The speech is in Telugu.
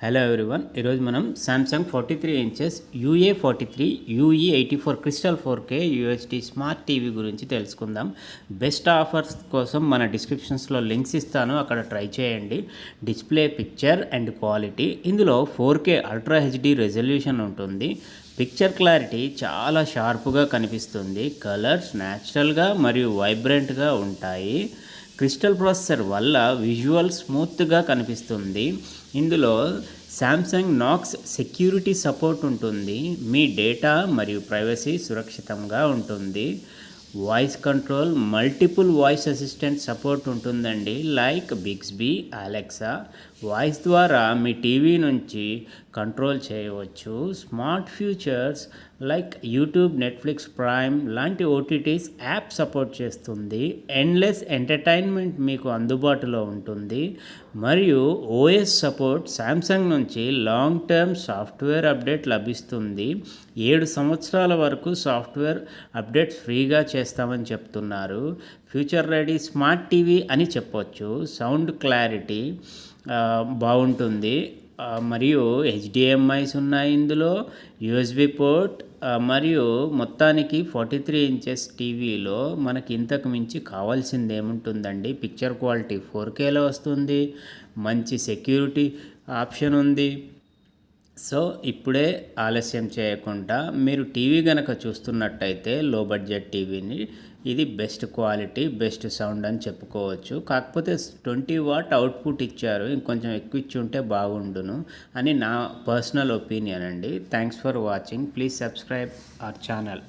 హలో ఎవ్రీవన్, ఈరోజు మనం Samsung 43 inches UA43 UE84 crystal 4K UHD smart TV గురించి తెలుసుకుందాం. బెస్ట్ ఆఫర్స్ కోసం మన డిస్క్రిప్షన్స్లో లింక్స్ ఇస్తాను, అక్కడ ట్రై చేయండి. Display, picture and quality. ఇందులో 4K అల్ట్రా హెచ్డి రెజల్యూషన్ ఉంటుంది. పిక్చర్ క్లారిటీ చాలా షార్ప్గా కనిపిస్తుంది. కలర్స్ న్యాచురల్గా మరియు వైబ్రెంట్గా ఉంటాయి. క్రిస్టల్ ప్రాసెసర్ వల్ల విజువల్ స్మూత్గా కనిపిస్తుంది. ఇందులో శాంసంగ్ నాక్స్ సెక్యూరిటీ సపోర్ట్ ఉంటుంది. మీ డేటా మరియు ప్రైవసీ సురక్షితంగా ఉంటుంది. Voice control, multiple voice assistant support ఉంటుందండి, లైక్ బిగ్స్బీ, అలెక్సా. వాయిస్ ద్వారా మీ టీవీ నుంచి కంట్రోల్ చేయవచ్చు. Smart features like YouTube, Netflix, prime లాంటి ఓటీటీస్ యాప్ సపోర్ట్ చేస్తుంది. ఎండ్లెస్ ఎంటర్టైన్మెంట్ మీకు అందుబాటులో ఉంటుంది. మరియు ఓఎస్ సపోర్ట్, శాంసంగ్ నుంచి లాంగ్ టర్మ్ సాఫ్ట్వేర్ అప్డేట్ లభిస్తుంది. 7 సంవత్సరాల వరకు సాఫ్ట్వేర్ అప్డేట్స్ ఫ్రీగా చేస్తామని చెప్తున్నారు. ఫ్యూచర్ రెడీ స్మార్ట్ టీవీ అని చెప్పొచ్చు. సౌండ్ క్లారిటీ బాగుంటుంది. మరియు హెచ్డిఎంఐస్ ఉన్నాయి ఇందులో, యూఎస్బి పోర్ట్. మరియు మొత్తానికి 43 ఇంచెస్ టీవీలో మనకి ఇంతకు మించి కావాల్సింది ఏముంటుందండి. పిక్చర్ క్వాలిటీ 4Kలో వస్తుంది. మంచి సెక్యూరిటీ ఆప్షన్ ఉంది. సో ఇప్పుడే ఆలస్యం చేయకుండా మీరు టీవీ కనుక చూస్తున్నట్టయితే లో బడ్జెట్ టీవీని, ఇది బెస్ట్ క్వాలిటీ, బెస్ట్ సౌండ్ అని చెప్పుకోవచ్చు. కాకపోతే 20 వాట్ అవుట్పుట్ ఇచ్చారు, ఇంకొంచెం ఎక్కువ ఇచ్చి ఉంటే బాగుండును అని నా పర్సనల్ ఒపీనియన్ అండి. Thanks for watching. Please subscribe our channel.